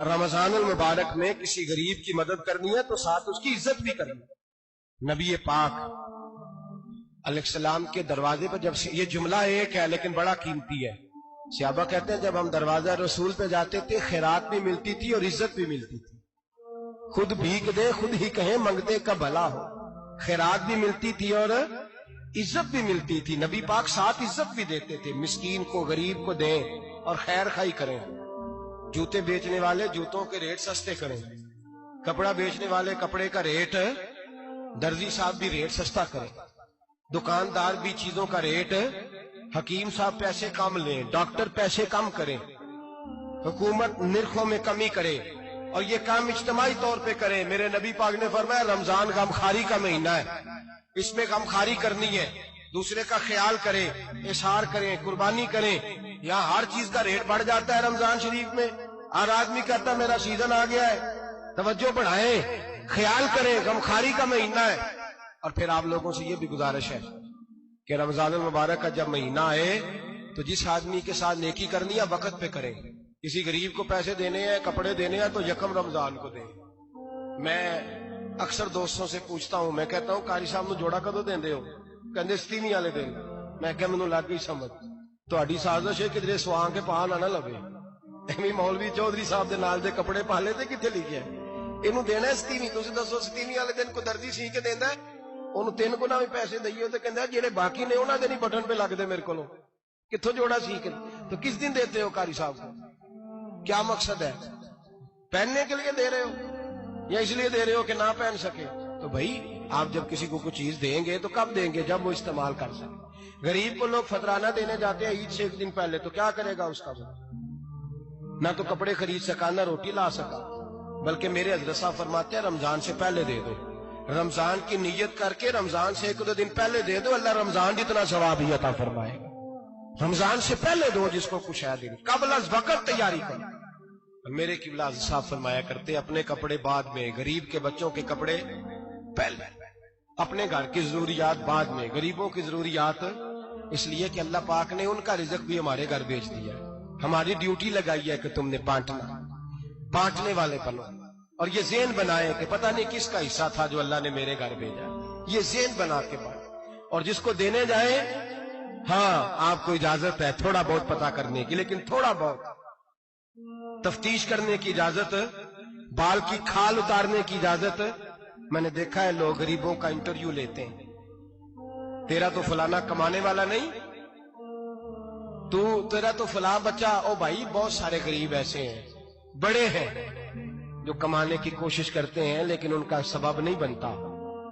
رمضان المبارک میں کسی غریب کی مدد کرنی ہے تو ساتھ اس کی عزت بھی کرنی ہے۔ نبی پاک علیہ السلام کے دروازے پر جب یہ جملہ ایک ہے لیکن بڑا قیمتی ہے، صحابہ کہتے ہیں جب ہم دروازہ رسول پہ جاتے تھے خیرات بھی ملتی تھی اور عزت بھی ملتی تھی۔ خود بھیک دے خود ہی کہیں منگتے کا بھلا ہو، خیرات بھی ملتی تھی اور عزت بھی ملتی تھی۔ نبی پاک ساتھ عزت بھی دیتے تھے، مسکین کو غریب کو دیں اور خیر خائی کریں۔ جوتے بیچنے والے جوتوں کے ریٹ سستے کریں، کپڑا بیچنے والے کپڑے کا ریٹ، درزی صاحب بھی ریٹ سستا کریں، دکاندار بھی چیزوں کا ریٹ، حکیم صاحب پیسے کم لیں، ڈاکٹر پیسے کم کریں، حکومت نرخوں میں کمی کرے اور یہ کام اجتماعی طور پہ کریں۔ میرے نبی پاک نے فرمایا رمضان غمخواری کا مہینہ ہے، اس میں غمخواری کرنی ہے، دوسرے کا خیال کریں، اظہار کریں، قربانی کریں۔ یہاں ہر چیز کا ریٹ بڑھ جاتا ہے رمضان شریف میں، ہر آدمی کہتا ہے میرا سیزن آ گیا ہے، توجہ بڑھائیں، خیال کریں، غمخواری کا مہینہ ہے۔ اور پھر آپ لوگوں سے یہ بھی گزارش ہے کہ رمضان المبارک کا جب مہینہ آئے تو جس آدمی کے ساتھ نیکی کرنی ہے وقت پہ کریں۔ کسی غریب کو پیسے دینے ہیں، کپڑے دینے ہیں تو یکم رمضان کو دیں۔ میں اکثر دوستوں سے پوچھتا ہوں، میں کہتا ہوں قاری صاحب نو جوڑا کدو دیندے ہو؟ کہندے ستیویں والے دن۔ میں کہ مینوں لگ گئی سمجھ، تہاڈی سازش ہے کدھر سوان کے پا نہ لوے، ایویں مولوی چودھری صاحب دے نال دے کپڑے پا لے تے کتنے لکھیا ہے اینوں دینا ہے ستیویں؟ تسی دسو ستیویں والے دن کو دردی سی کے دیندا ہے انہوں 3 گنا بھی پیسے دئیے تو کہندا ہے جڑے باقی نے انہاں دے نہیں بٹن پہ لگ دے میرے کولوں، کتھوں جوڑا سی کے؟ تو کس دن دیتے ہو قاری صاحب کو؟ کیا مقصد ہے؟ پہننے کے لیے دے رہے ہو یا اس لیے دے رہے ہو کہ نہ پہن سکے؟ تو بھائی آپ جب کسی کو کوئی چیز دیں گے تو کب دیں گے؟ جب وہ استعمال کر سکے۔ غریب کو لوگ فطرانہ دینے جاتے ہیں عید سے 1 دن پہلے، تو کیا کرے گا اس کا؟ نہ تو کپڑے خرید سکا نہ روٹی لا سکا، بلکہ میرے حضرت صاحب فرماتے ہیں رمضان سے پہلے دے دو، رمضان کی نیت کر کے رمضان سے 1-2 دن پہلے دے دو، اللہ رمضان جتنا ثواب ہی عطا فرمائے گا۔ رمضان سے پہلے دو جس کو کچھ ہے دن، قبل از وقت تیاری کرو۔ میرے قبلہ صاحب فرمایا کرتے اپنے کپڑے بعد میں، غریب کے بچوں کے کپڑے پہلے، اپنے گھر کی ضروریات بعد میں، غریبوں کی ضروریات، اس لیے کہ اللہ پاک نے ان کا رزق بھی ہمارے گھر بھیج دیا ہے، ہماری ڈیوٹی لگائی ہے کہ تم نے بانٹنے والے بنو، اور یہ ذہن بنائے کہ پتہ نہیں کس کا حصہ تھا جو اللہ نے میرے گھر بھیجا، یہ ذہن بنا کے بانٹ، اور جس کو دینے جائیں ہاں آپ کو اجازت ہے تھوڑا بہت پتہ کرنے کی، لیکن تھوڑا بہت تفتیش کرنے کی اجازت، بال کی کھال اتارنے کی اجازت۔ میں نے دیکھا ہے لوگ غریبوں کا انٹرویو لیتے ہیں، تیرا تو فلانا کمانے والا نہیں، تیرا تو فلاں بچہ، او بھائی بہت سارے غریب ایسے ہیں، بڑے ہیں جو کمانے کی کوشش کرتے ہیں لیکن ان کا سبب نہیں بنتا۔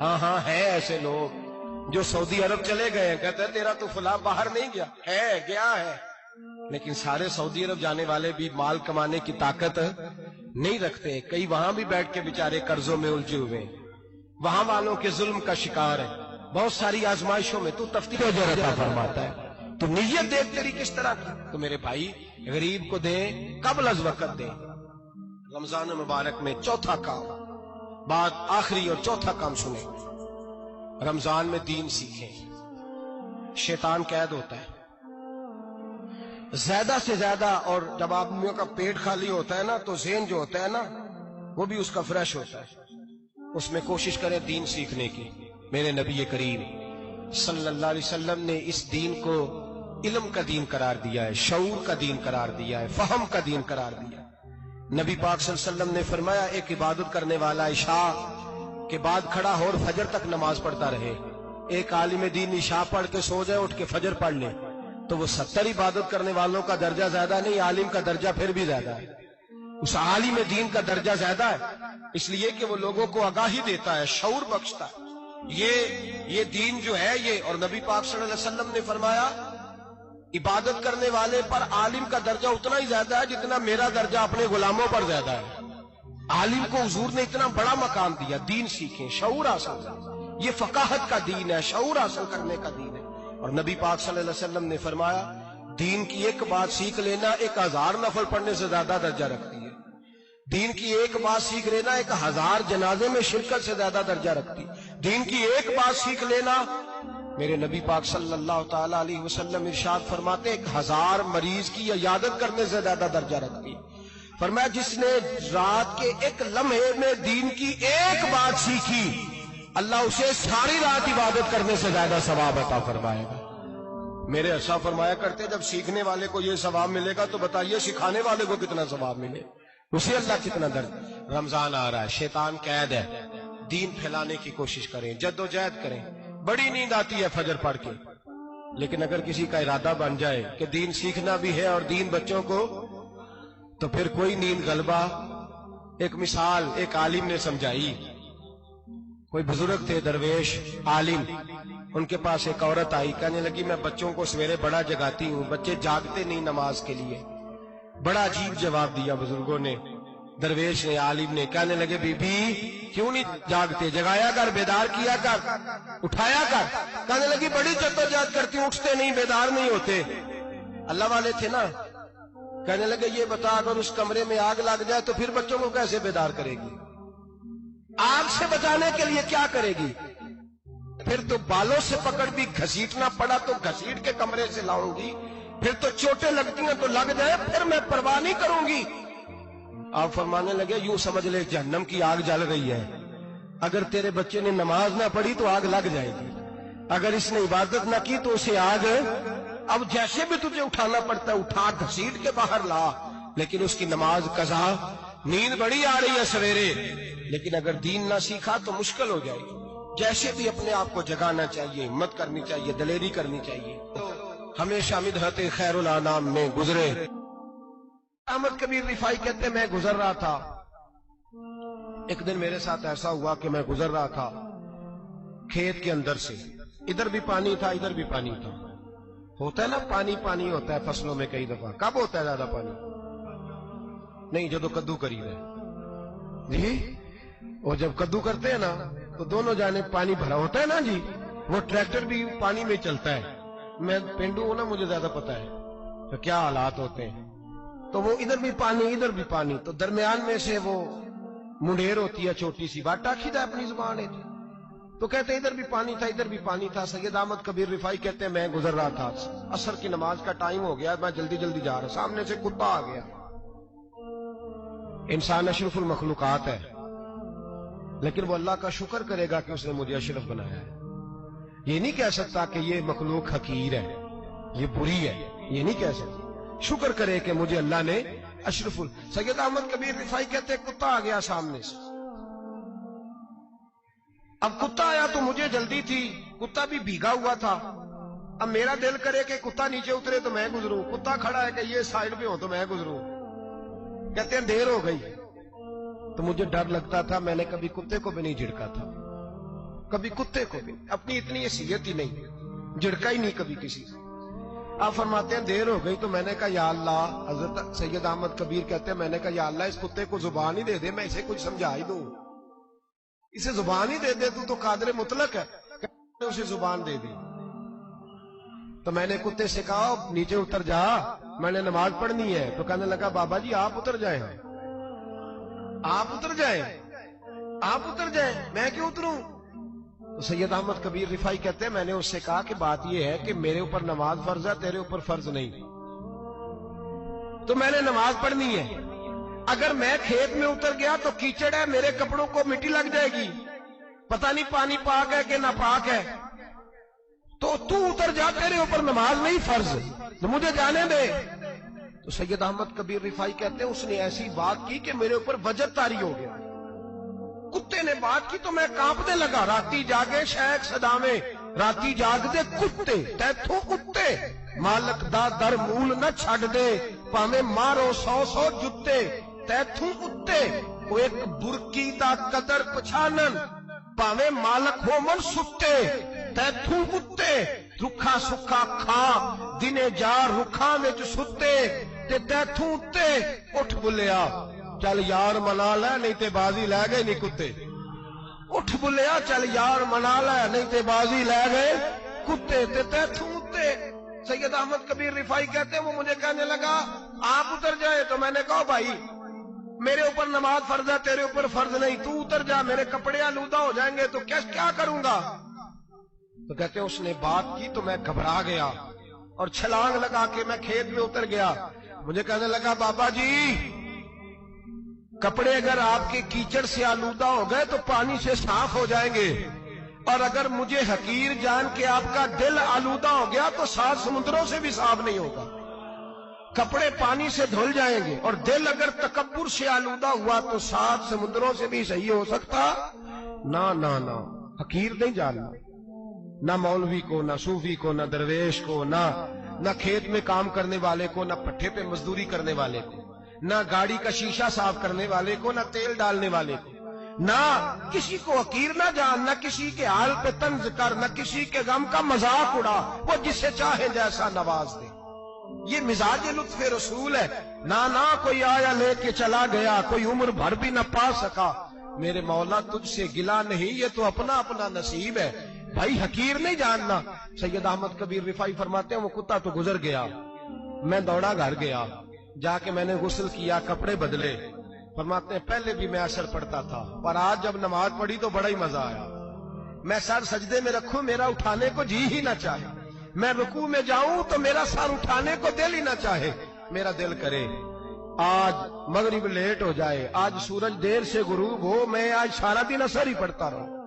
ہاں ہے ایسے لوگ جو سعودی عرب چلے گئے ہیں، کہتے ہیں تیرا تو فلاں باہر نہیں گیا، گیا ہے، لیکن سارے سعودی عرب جانے والے بھی مال کمانے کی طاقت نہیں رکھتے، کئی وہاں بھی بیٹھ کے بیچارے قرضوں میں الجھے ہوئے ہیں، وہاں والوں کے ظلم کا شکار ہے، بہت ساری آزمائشوں میں تو تفتیش عطا فرماتا ہے۔ تو نیت دیکھ تیری کس طرح کی، تو میرے بھائی غریب کو دیں، قبل از وقت دیں۔ رمضان مبارک میں چوتھا کام، بعد آخری اور چوتھا کام سنیں، رمضان میں دین سیکھیں۔ شیطان قید ہوتا ہے زیادہ سے زیادہ، اور جب آدمیوں کا پیٹ خالی ہوتا ہے نا تو ذہن جو ہوتا ہے نا وہ بھی اس کا فریش ہوتا ہے، اس میں کوشش کریں دین سیکھنے کی۔ میرے نبی کریم صلی اللہ علیہ وسلم نے اس دین کو علم کا دین قرار دیا ہے، شعور کا دین قرار دیا ہے، فہم کا دین قرار دیا ہے۔ نبی پاک صلی اللہ علیہ وسلم نے فرمایا ایک عبادت کرنے والا عشاء کے بعد کھڑا ہو اور فجر تک نماز پڑھتا رہے، ایک عالم دین عشاء پڑھ کے سو جائے اٹھ کے فجر پڑھ لے تو وہ 70 عبادت کرنے والوں کا درجہ زیادہ نہیں، عالم کا درجہ پھر بھی زیادہ ہے، اس عالم دین کا درجہ زیادہ ہے، اس لیے کہ وہ لوگوں کو آگاہی دیتا ہے، شعور بخشتا ہے۔ یہ دین جو ہے یہ، اور نبی پاک صلی اللہ علیہ وسلم نے فرمایا عبادت کرنے والے پر عالم کا درجہ اتنا ہی زیادہ ہے جتنا میرا درجہ اپنے غلاموں پر زیادہ ہے۔ عالم کو حضور نے اتنا بڑا مقام دیا، دین سیکھیں، شعور حاصل کریں، یہ فقاہت کا دین ہے، شعور حاصل کرنے کا دین ہے۔ اور نبی پاک صلی اللہ علیہ وسلم نے فرمایا دین کی ایک بات سیکھ لینا 1000 نفل پڑھنے سے زیادہ درجہ رکھتی ہے، دین کی ایک بات سیکھ لینا 1000 جنازے میں شرکت سے زیادہ درجہ رکھتی ہے، دین کی ایک بات سیکھ لینا، میرے نبی پاک صلی اللہ تعالی علیہ وسلم ارشاد فرماتے 1000 مریض کی عیادت کرنے سے زیادہ درجہ رکھتی ہے۔ فرمایا جس نے رات کے ایک لمحے میں دین کی ایک بات سیکھی اللہ اسے ساری رات عبادت کرنے سے زیادہ ثواب عطا فرمائے گا۔ میرے اسا فرمایا کرتے جب سیکھنے والے کو یہ ثواب ملے گا تو بتائیے سکھانے والے کو کتنا ثواب ملے، اسے اللہ کتنا درد۔ رمضان آ رہا ہے، شیطان قید ہے، دین پھیلانے کی کوشش کریں، جد و جہد کریں۔ بڑی نیند آتی ہے فجر پڑھ کے، لیکن اگر کسی کا ارادہ بن جائے کہ دین سیکھنا بھی ہے اور دین بچوں کو، تو پھر کوئی نیند غلبہ۔ ایک مثال ایک عالم نے سمجھائی، کوئی بزرگ تھے درویش عالم، ان کے پاس ایک عورت آئی، کہنے لگی میں بچوں کو سویرے بڑا جگاتی ہوں، بچے جاگتے نہیں نماز کے لیے۔ بڑا عجیب جواب دیا بزرگوں نے، درویش نے عالم نے، کہنے لگے بی بی کیوں نہیں جاگتے، جگایا کر، بیدار کیا کر، اٹھایا کر۔ کہنے لگی بڑی جدوجہد کرتی ہوں، اٹھتے نہیں، بیدار نہیں ہوتے۔ اللہ والے تھے نا۔ کہنے لگے یہ بتا اگر اس کمرے میں آگ لگ جائے تو پھر بچوں کو کیسے بیدار کرے گی؟ آگ سے بچانے کے لیے کیا کرے گی؟ پھر تو بالوں سے پکڑ بھی گھسیٹنا پڑا تو گھسیٹ کے کمرے سے لاؤں گی، پھر تو چوٹیں لگتی ہیں تو لگ جائے، پھر میں پرواہ نہیں کروں گی۔ آپ فرمانے لگے یوں سمجھ لے جہنم کی آگ جل رہی ہے، اگر تیرے بچے نے نماز نہ پڑھی تو آگ لگ جائے گی، اگر اس نے عبادت نہ کی تو اسے آگ، اب جیسے بھی تجھے اٹھانا پڑتا ہے اٹھا گھسیٹ کے باہر لا، لیکن اس کی نماز قضا۔ نیند بڑی آ رہی ہے سویرے، لیکن اگر دین نہ سیکھا تو مشکل ہو جائے گی۔ جیسے بھی اپنے آپ کو جگانا چاہیے، ہمت کرنی چاہیے، دلیری کرنی چاہیے۔ ہمیشہ مدحت خیر الانام میں گزرے۔ احمد کبیر رفاعی کہتے میں گزر رہا تھا، ایک دن میرے ساتھ ایسا ہوا کہ میں گزر رہا تھا کھیت کے اندر سے، ادھر بھی پانی تھا ادھر بھی پانی تھا۔ ہوتا ہے نا پانی پانی ہوتا ہے فصلوں میں کئی دفعہ، کب ہوتا ہے زیادہ پانی؟ نہیں جب کدو کری ہے جی، اور جب کدو کرتے ہیں نا تو دونوں جانب پانی بھرا ہوتا ہے نا جی، وہ ٹریکٹر بھی پانی میں چلتا ہے۔ میں پینڈو ہوں نا، مجھے زیادہ پتا ہے تو کیا حالات ہوتے ہیں۔ تو وہ ادھر بھی پانی ادھر بھی پانی، تو درمیان میں سے وہ منڈیر ہوتی ہے چھوٹی سی، بات ٹاکھی تھا اپنی زبان ہے، تو کہتے ادھر بھی پانی تھا ادھر بھی پانی تھا۔ سید احمد کبیر رفاعی کہتے ہیں میں گزر رہا تھا، عصر کی نماز کا ٹائم ہو گیا، میں جلدی جلدی جا رہا، سامنے سے کتا آ گیا۔ انسان اشرف المخلوقات ہے، لیکن وہ اللہ کا شکر کرے گا کہ اس نے مجھے اشرف بنایا ہے۔ یہ نہیں کہہ سکتا کہ یہ مخلوق حقیر ہے، یہ بری ہے، یہ نہیں کہہ سکتا، شکر کرے کہ مجھے اللہ نے اشرف سید احمد کبیر رفاعی کہتے ہیں کتا آ گیا سامنے سے۔ اب کتا آیا تو مجھے جلدی تھی، کتا بھی بھیگا ہوا تھا، اب میرا دل کرے کہ کتا نیچے اترے تو میں گزروں، کتا کھڑا ہے کہ یہ سائیڈ پہ ہو تو میں گزروں۔ کہتے ہیں دیر ہو گئی تو مجھے ڈر لگتا تھا، میں نے کبھی کتے کو بھی نہیں جھڑکا تھا، کبھی کتے کو بھی، اپنی اتنی حیثیت ہی نہیں، جھڑکا ہی نہیں کبھی کسی سے۔ آپ فرماتے ہیں دیر ہو گئی تو میں نے کہا یا اللہ، حضرت سید احمد کبیر کہتے ہیں میں نے کہا یا اللہ اس کتے کو زبان ہی دے دے، میں اسے کچھ سمجھا ہی دوں، اسے زبان ہی دے دے، تو قادر مطلق ہے، اسے زبان دے دی۔ تو میں نے کتے سے کہا نیچے اتر جا، میں نے نماز پڑھنی ہے۔ تو کہنے لگا بابا جی آپ اتر جائیں، آپ اتر جائیں، آپ اتر جائیں، میں کیوں اتروں؟ تو سید احمد کبیر رفاعی کہتے ہیں میں نے اس سے کہا کہ بات یہ ہے کہ میرے اوپر نماز فرض ہے، تیرے اوپر فرض نہیں، تو میں نے نماز پڑھنی ہے، اگر میں کھیت میں اتر گیا تو کیچڑ ہے، میرے کپڑوں کو مٹی لگ جائے گی، پتہ نہیں پانی پاک ہے کہ ناپاک ہے، تو تو اتر جا، تیرے اوپر نماز نہیں فرض، تو مجھے جانے دے۔ تو سید احمد کبیر رفاعی کہتے ہیں اس نے ایسی بات کی کہ میرے اوپر وجد طاری ہو گیا، کتے نے بات کی تو میں کانپنے لگا۔ راتی جاگے شیخ صدامے، راتی جاگ دے کتے، تیتھوں کتے مالک دا در مول نہ چھڑ دے، پاویں مارو 100 جتے، تیتھوں کتے وہ ایک برکی دا قدر پچھانن، پاویں مالک ہو من ستے، تیتھوں کتے رکھا سکھا کھا، دنے جا رکھاں وچ ستے، تے تیتھوں اتے اٹھ بلیا چل یار منا لے نہیں تے بازی لے گئے نہیں کتے، اٹھ بلیا چل یار منا لے نہیں تے بازی لے گئے کتے، تے تیتھوں اتے۔ سید احمد کبیر رفاعی کہتے ہیں وہ مجھے کہنے لگا آپ اتر جائے، تو میں نے کہا بھائی میرے اوپر نماز فرض ہے، تیرے اوپر فرض نہیں، تو اتر جا، میرے کپڑے آلودہ ہو جائیں گے تو کیا کروں گا؟ تو کہتے ہیں اس نے بات کی تو میں گھبرا گیا اور چھلانگ لگا کے میں کھیت میں اتر گیا۔ مجھے کہنے لگا بابا جی کپڑے اگر آپ کے کیچڑ سے آلودہ ہو گئے تو پانی سے صاف ہو جائیں گے، اور اگر مجھے حقیر جان کے آپ کا دل آلودہ ہو گیا تو 7 سمندروں سے بھی صاف نہیں ہوگا۔ کپڑے پانی سے دھل جائیں گے، اور دل اگر تکبر سے آلودہ ہوا تو 7 سمندروں سے بھی صحیح ہو سکتا نہ نہ نہ۔ حقیر نہیں جاننا، نہ مولوی کو، نہ صوفی کو، نہ درویش کو، نہ کھیت میں کام کرنے والے کو، نہ پٹھے پہ مزدوری کرنے والے کو، نہ گاڑی کا شیشہ صاف کرنے والے کو، نہ تیل ڈالنے والے کو، نہ کسی کو حقیر نہ جان، نہ کسی کے حال پہ طنز کر، نہ کسی کے غم کا مذاق اڑا، وہ جسے چاہے جیسا نواز دے۔ یہ مزاج لطف رسول ہے۔ نہ کوئی آیا لے کے چلا گیا، کوئی عمر بھر بھی نہ پا سکا، میرے مولا تجھ سے گلا نہیں، یہ تو اپنا اپنا نصیب ہے۔ بھائی حقیر نہیں جاننا۔ سید احمد کبیر رفاعی فرماتے ہیں وہ کتا تو گزر گیا، میں دوڑا گھر گیا، جا کے میں نے غسل کیا، کپڑے بدلے۔ فرماتے ہیں پہلے بھی میں عصر پڑھتا تھا، پر آج جب نماز پڑھی تو بڑا ہی مزہ آیا۔ میں سر سجدے میں رکھوں میرا اٹھانے کو جی ہی نہ چاہے، میں رکوع میں جاؤں تو میرا سر اٹھانے کو دل ہی نہ چاہے۔ میرا دل کرے آج مغرب لیٹ ہو جائے، آج سورج دیر سے غروب ہو، میں آج سارا دن عصر ہی پڑھتا رہوں۔